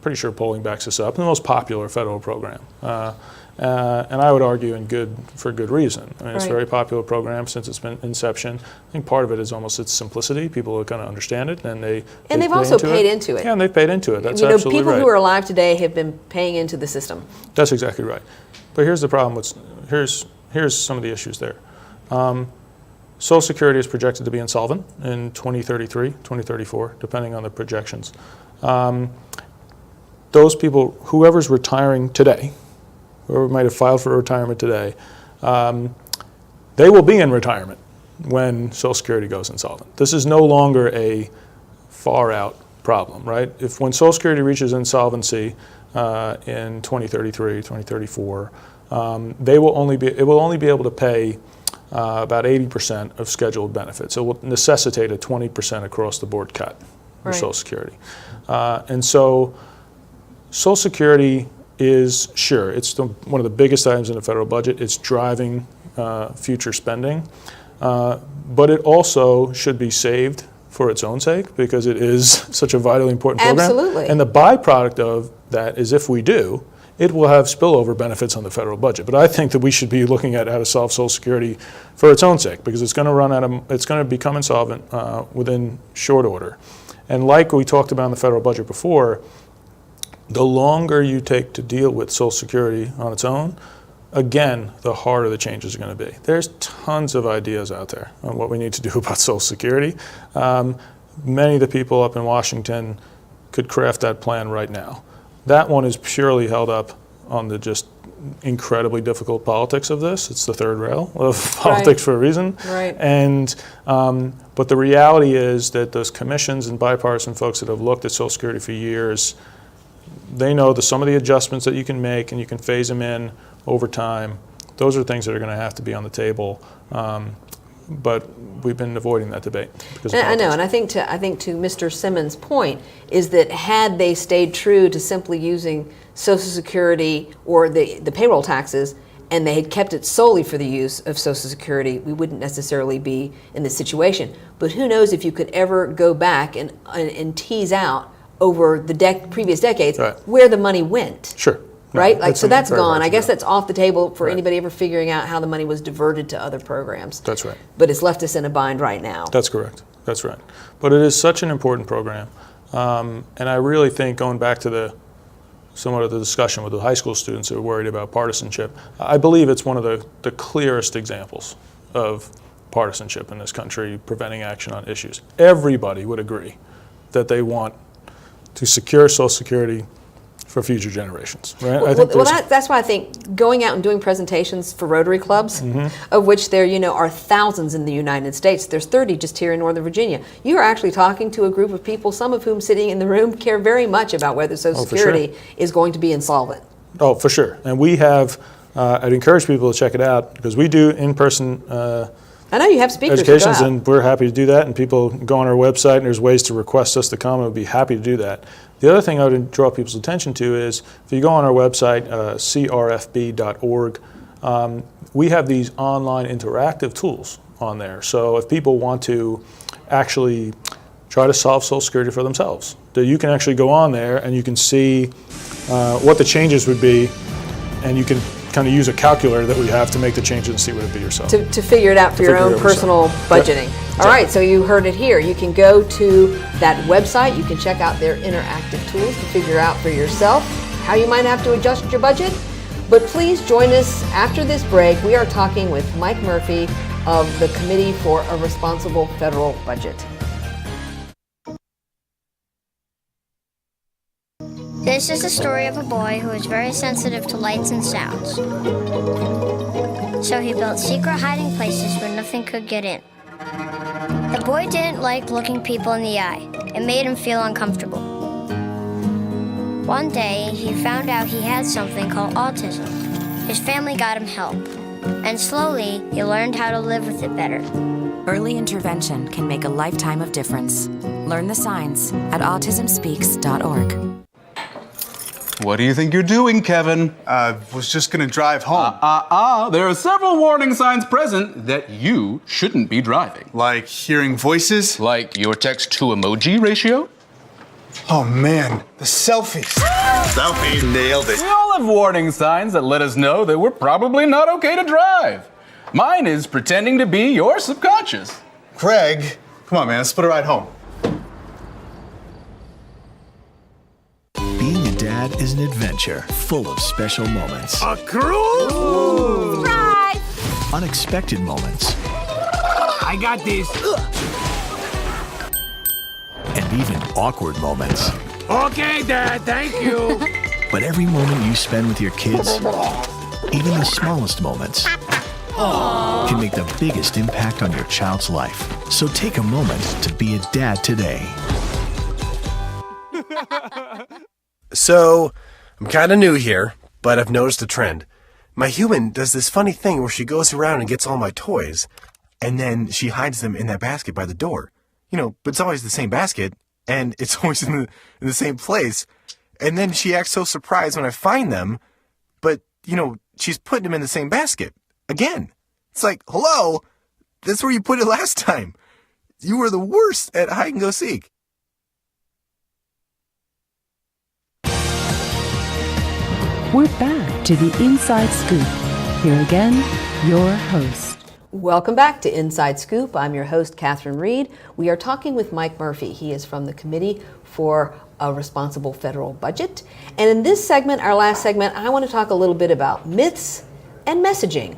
Speaker 3: pretty sure polling backs this up, the most popular federal program. And I would argue for good reason. It's a
Speaker 2: Right.
Speaker 3: very popular program since its inception. I think part of it is almost its simplicity. People kind of understand it, and they've
Speaker 2: also paid into it.
Speaker 3: Yeah, and they've paid into it. That's absolutely
Speaker 2: people
Speaker 3: right.
Speaker 2: who are alive today have been paying into the system.
Speaker 3: That's exactly right. But here's the problem. Here's some of the issues there. Social Security is projected to be insolvent in 2033, 2034, depending on the projections. Those people, whoever's retiring today, whoever might have filed for retirement today, they will be in retirement when Social Security goes insolvent. This is no longer a far-out problem, right? When Social Security reaches insolvency in 2033, 2034, it will only be able to pay about 80% of scheduled benefits. It will necessitate a 20% across-the-board cut for
Speaker 2: Right.
Speaker 3: Social Security. And so Social Security is, sure, it's one of the biggest items in the federal budget. It's driving future spending. But it also should be saved for its own sake because it is such a vitally important program.
Speaker 2: Absolutely.
Speaker 3: And the byproduct of that is if we do, it will have spillover benefits on the federal budget. But I think that we should be looking at how to solve Social Security for its own sake because it's going to become insolvent within short order. And like we talked about in the federal budget before, the longer you take to deal with Social Security on its own, again, the harder the changes are going to be. There's tons of ideas out there on what we need to do about Social Security. Many of the people up in Washington could craft that plan right now. That one is purely held up on the just incredibly difficult politics of this. It's the third rail of politics for a reason.
Speaker 2: Right.
Speaker 3: And but the reality is that those commissions and bipartisan folks that have looked at Social Security for years, they know some of the adjustments that you can make and you can phase them in over time. Those are things that are going to have to be on the table. But we've been avoiding that debate.
Speaker 2: I know, and I think to Mr. Simmons' point is that had they stayed true to simply using Social Security or the payroll taxes, and they had kept it solely for the use of Social Security, we wouldn't necessarily be in this situation. But who knows if you could ever go back and tease out over the previous decades where the money went.
Speaker 3: Sure.
Speaker 2: Right? So that's gone. I guess that's off the table for anybody ever figuring out how the money was diverted to other programs.
Speaker 3: That's right.
Speaker 2: But it's left us in a bind right now.
Speaker 3: That's correct. That's right. But it is such an important program. And I really think going back to somewhat of the discussion with the high school students who are worried about partisanship, I believe it's one of the clearest examples of partisanship in this country preventing action on issues. Everybody would agree that they want to secure Social Security for future generations, right?
Speaker 2: That's why I think going out and doing presentations for Rotary clubs, of which there are thousands in the United States. There's 30 just here in Northern Virginia. You are actually talking to a group of people, some of whom sitting in the room care very much about whether Social Security is going to be insolvent.
Speaker 3: Oh, for sure. And we have, I'd encourage people to check it out because we do in-person
Speaker 2: I know you have speakers
Speaker 3: educations, and we're happy to do that. And people go on our website, and there's ways to request us to come, and we'd be happy to do that. The other thing I would draw people's attention to is if you go on our website, crfb.org, we have these online interactive tools on there. So if people want to actually try to solve Social Security for themselves, that you can actually go on there and you can see what the changes would be, and you can kind of use a calculator that we have to make the changes and see what it be yourself.
Speaker 2: To figure it out for your own personal budgeting. Yep. All right, so you heard it here. You can go to that website. You can check out their interactive tools to figure out for yourself how you might have to adjust your budget. But please join us after this break. We are talking with Mike Murphy of the Committee for a Responsible Federal Budget.
Speaker 7: This is the story of a boy who was very sensitive to lights and sounds. So he built secret hiding places where nothing could get in. The boy didn't like looking people in the eye. It made him feel uncomfortable. One day, he found out he had something called autism. His family got him help. And slowly, he learned how to live with it better.
Speaker 19: Early intervention can make a lifetime of difference. Learn the signs at autismspeaks.org.
Speaker 20: What do you think you're doing, Kevin?
Speaker 21: Was just gonna drive home.
Speaker 20: There are several warning signs present that you shouldn't be driving.
Speaker 21: Like hearing voices?
Speaker 20: Like your text-to-emoji ratio?
Speaker 21: Oh man, the selfies.
Speaker 20: Selfies.
Speaker 21: Nailed it.
Speaker 20: We all have warning signs that let us know that we're probably not okay to drive. Mine is pretending to be your subconscious.
Speaker 21: Craig, come on man, let's split a ride home.
Speaker 22: Being a dad is an adventure full of special moments.
Speaker 17: A cruise?
Speaker 22: Surprise! Unexpected moments.
Speaker 17: I got this.
Speaker 22: And even awkward moments.
Speaker 17: Okay, Dad, thank you.
Speaker 22: But every moment you spend with your kids, even the smallest moments, can make the biggest impact on your child's life. So take a moment to be a dad today.
Speaker 23: So, I'm kind of new here, but I've noticed a trend. My human does this funny thing where she goes around and gets all my toys, and then she hides them in that basket by the door. But it's always the same basket, and it's always in the same place. And then she acts so surprised when I find them, but, she's putting them in the same basket. Again. It's like, hello, that's where you put it last time. You were the worst at hide and go seek.
Speaker 1: We're back to the Inside Scoop. Here again, your host.
Speaker 2: Welcome back to Inside Scoop. I'm your host, Catherine Reed. We are talking with Mike Murphy. He is from the Committee for a Responsible Federal Budget. And in this segment, our last segment, I want to talk a little bit about myths and messaging.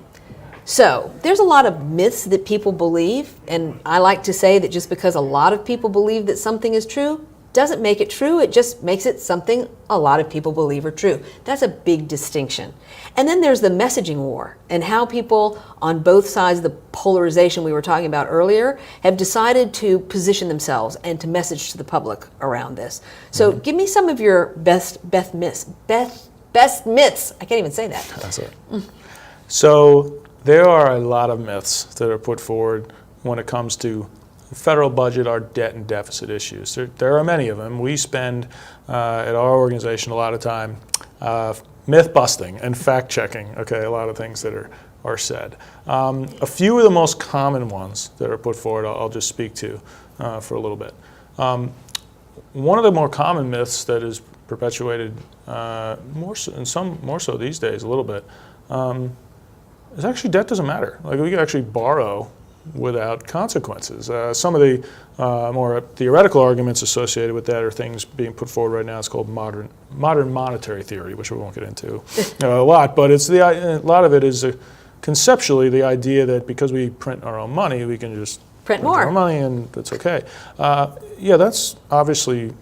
Speaker 2: So there's a lot of myths that people believe, and I like to say that just because a lot of people believe that something is true doesn't make it true. It just makes it something a lot of people believe are true. That's a big distinction. And then there's the messaging war and how people on both sides of the polarization we were talking about earlier have decided to position themselves and to message to the public around this. So give me some of your best myths. I can't even say that.
Speaker 3: That's it. So there are a lot of myths that are put forward when it comes to the federal budget, our debt and deficit issues. There are many of them. We spend at our organization a lot of time myth busting and fact checking, a lot of things that are said. A few of the most common ones that are put forward I'll just speak to for a little bit. One of the more common myths that is perpetuated more so these days a little bit is actually debt doesn't matter. Like we can actually borrow without consequences. Some of the more theoretical arguments associated with that are things being put forward right now. It's called modern monetary theory, which we won't get into a lot. But a lot of it is conceptually the idea that because we print our own money, we can just
Speaker 2: print more
Speaker 3: our money, and that's okay. That's obviously.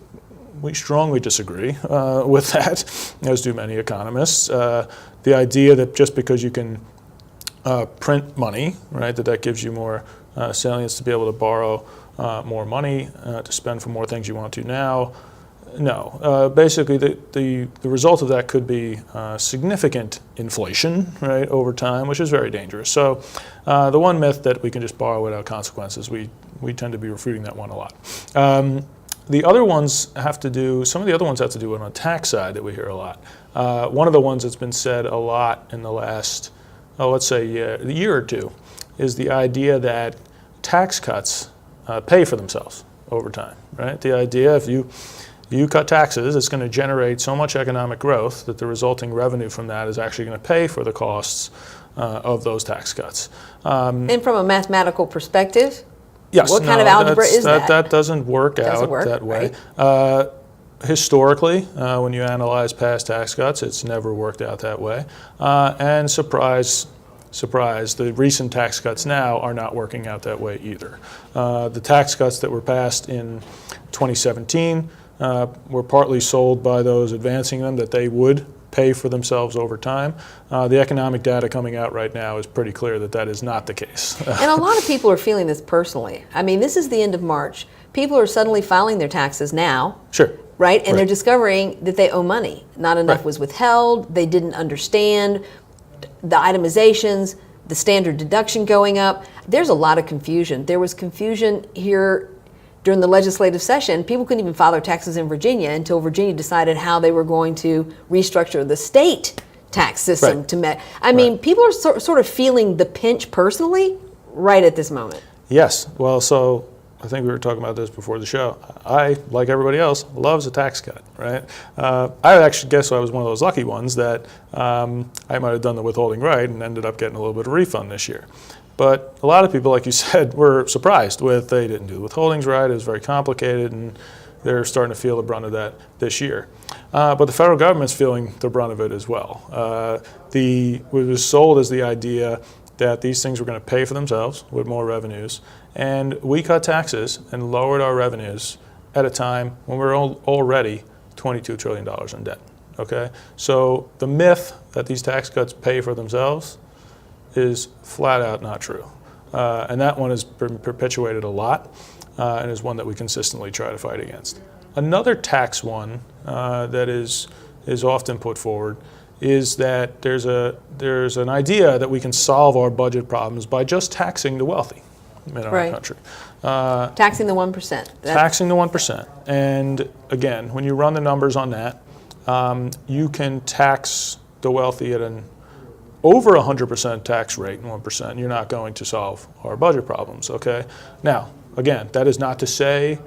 Speaker 3: We strongly disagree with that, as do many economists. The idea that just because you can print money, right, that gives you more salience to be able to borrow more money to spend for more things you want to now. No. Basically, the result of that could be significant inflation, right, over time, which is very dangerous. So the one myth that we can just borrow without consequences, we tend to be refuting that one a lot. The other ones have to do, some of the other ones have to do on the tax side that we hear a lot. One of the ones that's been said a lot in the last, let's say a year or two, is the idea that tax cuts pay for themselves over time, right? The idea if you cut taxes, it's going to generate so much economic growth that the resulting revenue from that is actually going to pay for the costs of those tax cuts.
Speaker 2: And from a mathematical perspective,
Speaker 3: yes,
Speaker 2: what kind of algebra is that?
Speaker 3: That doesn't work out that way. Right? Historically, when you analyze past tax cuts, it's never worked out that way. And surprise, the recent tax cuts now are not working out that way either. The tax cuts that were passed in 2017 were partly sold by those advancing them that they would pay for themselves over time. The economic data coming out right now is pretty clear that that is not the case.
Speaker 2: And a lot of people are feeling this personally. I mean, this is the end of March. People are suddenly filing their taxes now.
Speaker 3: Sure.
Speaker 2: Right? And they're discovering that they owe money. Not enough was withheld. They didn't understand the itemizations, the standard deduction going up. There's a lot of confusion. There was confusion here during the legislative session. People couldn't even file their taxes in Virginia until Virginia decided how they were going to restructure the state tax system to I mean, people are sort of feeling the pinch personally right at this moment.
Speaker 3: Yes. Well, so I think we were talking about this before the show. I, like everybody else, loves a tax cut, right? I actually guess I was one of those lucky ones that I might have done the withholding right and ended up getting a little bit of refund this year. But a lot of people, like you said, were surprised with they didn't do the withholdings right. It was very complicated, and they're starting to feel the brunt of that this year. But the federal government's feeling the brunt of it as well. It was sold as the idea that these things were going to pay for themselves with more revenues. And we cut taxes and lowered our revenues at a time when we were already $22 trillion in debt. Okay? So the myth that these tax cuts pay for themselves is flat out not true. And that one has been perpetuated a lot and is one that we consistently try to fight against. Another tax one that is often put forward is that there's an idea that we can solve our budget problems by just taxing the wealthy in our country.
Speaker 2: Taxing the 1%.
Speaker 3: Taxing the 1%. And again, when you run the numbers on that, you can tax the wealthy at an over 100% tax rate, 1%. You're not going to solve our budget problems, okay? Now, again, that is not to say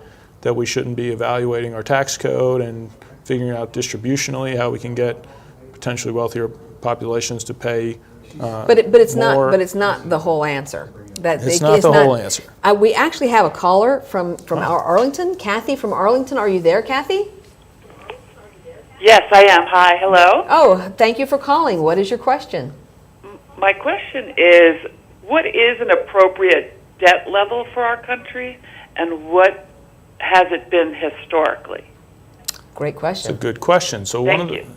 Speaker 3: that we shouldn't be evaluating our tax code and figuring out distributionally how we can get potentially wealthier populations to pay
Speaker 2: but it's
Speaker 3: more.
Speaker 2: not the whole answer.
Speaker 3: It's not the whole answer.
Speaker 2: We actually have a caller from our Arlington, Kathy from Arlington. Are you there, Kathy?
Speaker 6: Yes, I am. Hi, hello.
Speaker 2: Oh, thank you for calling. What is your question?
Speaker 6: My question is, what is an appropriate debt level for our country, and what has it been historically?
Speaker 2: Great question.
Speaker 3: It's a good question. So
Speaker 6: Thank you.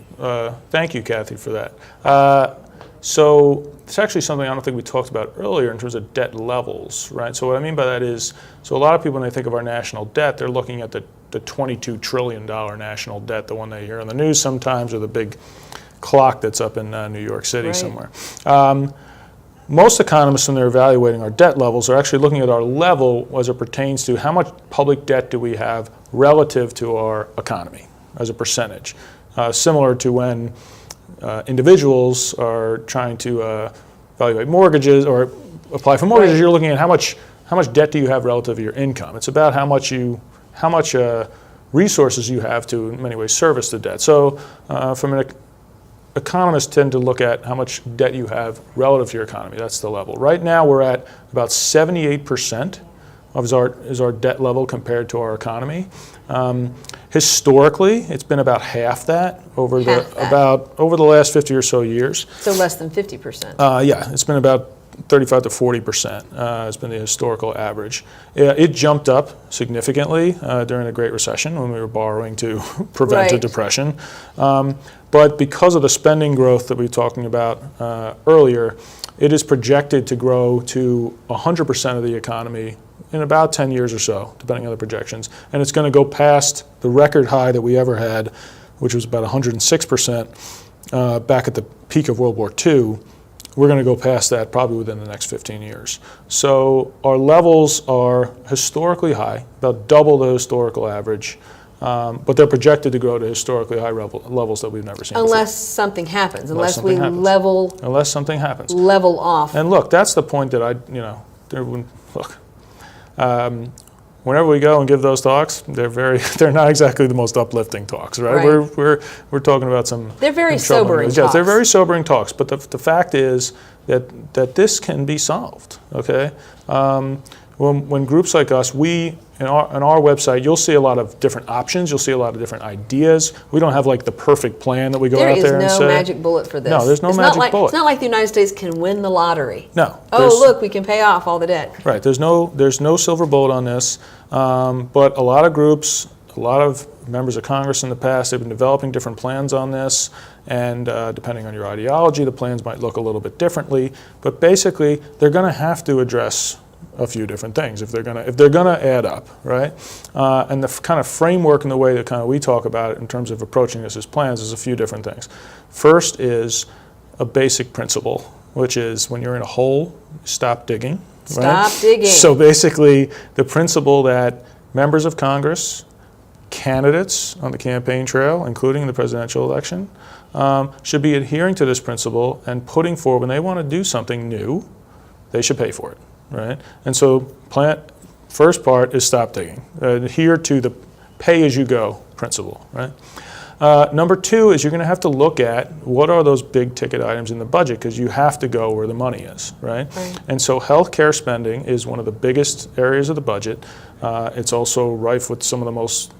Speaker 3: Thank you, Kathy, for that. So it's actually something I don't think we talked about earlier in terms of debt levels, right? So what I mean by that is, so a lot of people when they think of our national debt, they're looking at the $22 trillion national debt, the one they hear on the news sometimes, or the big clock that's up in New York City somewhere. Most economists, when they're evaluating our debt levels, are actually looking at our level as it pertains to how much public debt do we have relative to our economy as a percentage. Similar to when individuals are trying to evaluate mortgages or apply for mortgages, you're looking at how much debt do you have relative to your income. It's about how much resources you have to, in many ways, service the debt. So from an economists tend to look at how much debt you have relative to your economy. That's the level. Right now, we're at about 78% is our debt level compared to our economy. Historically, it's been about half that over the last 50 or so years.
Speaker 2: So less than 50%.
Speaker 3: Yeah, it's been about 35 to 40% has been the historical average. It jumped up significantly during the Great Recession when we were borrowing to prevent a depression. But because of the spending growth that we were talking about earlier, it is projected to grow to 100% of the economy in about 10 years or so, depending on the projections. And it's going to go past the record high that we ever had, which was about 106% back at the peak of World War II. We're going to go past that probably within the next 15 years. So our levels are historically high, about double the historical average, but they're projected to grow to historically high levels that we've never seen
Speaker 2: Unless
Speaker 3: before.
Speaker 2: something happens, unless
Speaker 3: something happens.
Speaker 2: Level off.
Speaker 3: And look, that's the point that whenever we go and give those talks, they're not exactly the most uplifting talks, right? We're talking about some.
Speaker 2: They're very sobering talks.
Speaker 3: Yes, they're very sobering talks. But the fact is that this can be solved. Okay, when groups like us, on our website, you'll see a lot of different options. You'll see a lot of different ideas. We don't have like the perfect plan that we go out there and say.
Speaker 2: There is no magic bullet for this.
Speaker 3: No, there's no magic bullet.
Speaker 2: It's not like the United States can win the lottery.
Speaker 3: No.
Speaker 2: Oh, look, we can pay off all the debt.
Speaker 3: Right. There's no silver bullet on this. But a lot of groups, a lot of members of Congress in the past, they've been developing different plans on this. And depending on your ideology, the plans might look a little bit differently. But basically, they're going to have to address a few different things if they're gonna add up, right? And the kind of framework and the way that kind of we talk about it in terms of approaching this as plans is a few different things. First is a basic principle, which is when you're in a hole, stop digging.
Speaker 2: Stop digging.
Speaker 3: So basically, the principle that members of Congress, candidates on the campaign trail, including the presidential election, should be adhering to this principle and putting forward when they want to do something new, they should pay for it. Right, and so first part is stop digging. Adhere to the pay-as-you-go principle. Right. Number two is you're going to have to look at what are those big ticket items in the budget because you have to go where the money is. Right. And so healthcare spending is one of the biggest areas of the budget. It's also rife with some of the most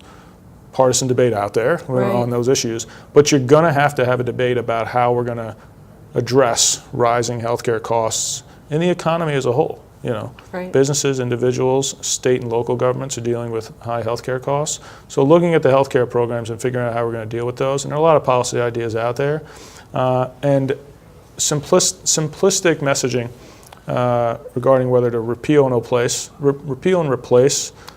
Speaker 3: partisan debate out there on those issues. But you're going to have a debate about how we're going to address rising healthcare costs in the economy as a whole. Businesses, individuals, state and local governments are dealing with high healthcare costs. So looking at the healthcare programs and figuring out how we're going to deal with those, and there are a lot of policy ideas out there, and simplistic messaging regarding whether to repeal and replace the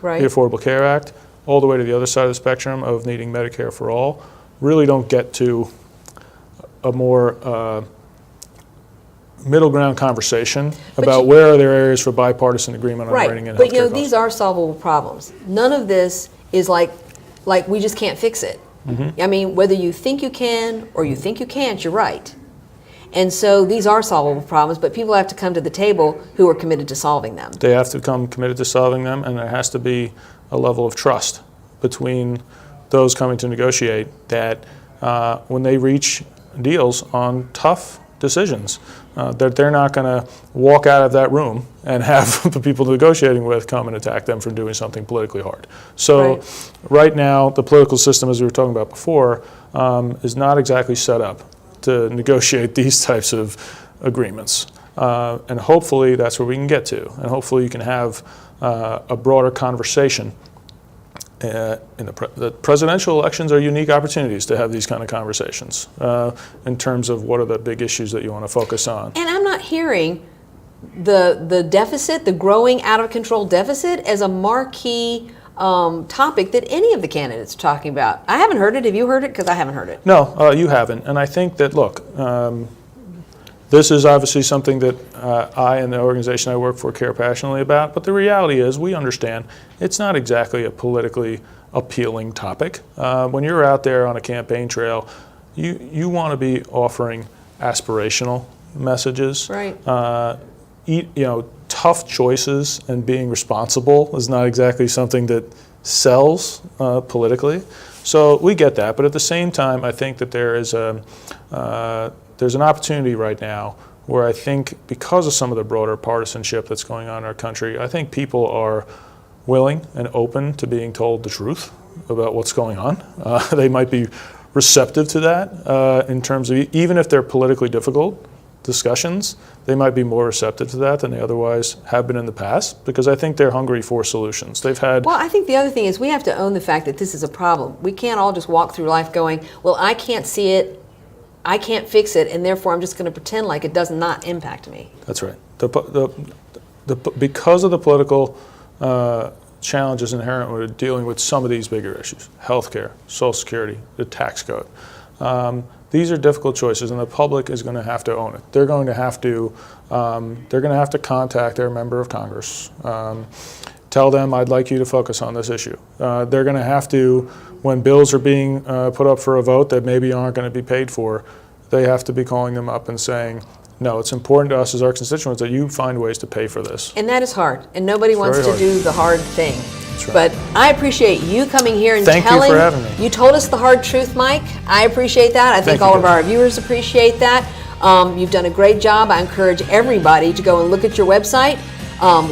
Speaker 3: Affordable Care Act, all the way to the other side of the spectrum of needing Medicare for all, really don't get to a more middle ground conversation about where are there areas for bipartisan agreement on reining in healthcare costs.
Speaker 2: But these are solvable problems. None of this is like we just can't fix it. I mean, whether you think you can or you think you can't, you're right. And so these are solvable problems, but people have to come to the table who are committed to solving them.
Speaker 3: They have to come committed to solving them, and there has to be a level of trust between those coming to negotiate that when they reach deals on tough decisions, that they're not going to walk out of that room and have the people negotiating with come and attack them for doing something politically hard. So right now, the political system, as we were talking about before, is not exactly set up to negotiate these types of agreements. And hopefully that's where we can get to. And hopefully you can have a broader conversation. The presidential elections are unique opportunities to have these kind of conversations in terms of what are the big issues that you want to focus on.
Speaker 2: And I'm not hearing the deficit, the growing out of control deficit, as a marquee topic that any of the candidates are talking about. I haven't heard it. Have you heard it? Because I haven't heard it.
Speaker 3: No, you haven't. And I think that, look, this is obviously something that I and the organization I work for care passionately about, but the reality is we understand it's not exactly a politically appealing topic. When you're out there on a campaign trail, you want to be offering aspirational messages.
Speaker 2: Right.
Speaker 3: Tough choices and being responsible is not exactly something that sells politically. So we get that, but at the same time, I think that there's an opportunity right now where I think because of some of the broader partisanship that's going on in our country, I think people are willing and open to being told the truth about what's going on. They might be receptive to that in terms of, even if they're politically difficult discussions, they might be more receptive to that than they otherwise have been in the past, because I think they're hungry for solutions. They've had...
Speaker 2: Well, I think the other thing is we have to own the fact that this is a problem. We can't all just walk through life going, well, I can't see it, I can't fix it, and therefore I'm just going to pretend like it does not impact me.
Speaker 3: That's right. Because of the political challenges inherent with dealing with some of these bigger issues, healthcare, Social Security, the tax code, these are difficult choices, and the public is going to have to own it. They're going to have to contact their member of Congress, tell them, I'd like you to focus on this issue. They're going to have to, when bills are being put up for a vote that maybe aren't going to be paid for, they have to be calling them up and saying, no, it's important to us as our constituents that you find ways to pay for this.
Speaker 2: And that is hard, and nobody wants to do the hard thing.
Speaker 3: That's right.
Speaker 2: But I appreciate you coming here and
Speaker 3: telling. Thank you for having me.
Speaker 2: You told us the hard truth, Mike. I appreciate that. I think all of our viewers appreciate that. You've done a great job. I encourage everybody to go and look at your website,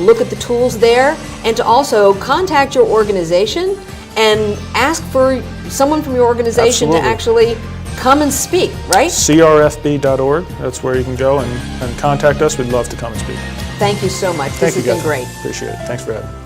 Speaker 2: look at the tools there, and to also contact your organization and ask for someone from your organization to actually come and speak, right?
Speaker 3: crfb.org, that's where you can go and contact us. We'd love to come and speak.
Speaker 2: Thank you so much. This has been great.
Speaker 3: Appreciate it. Thanks for having me.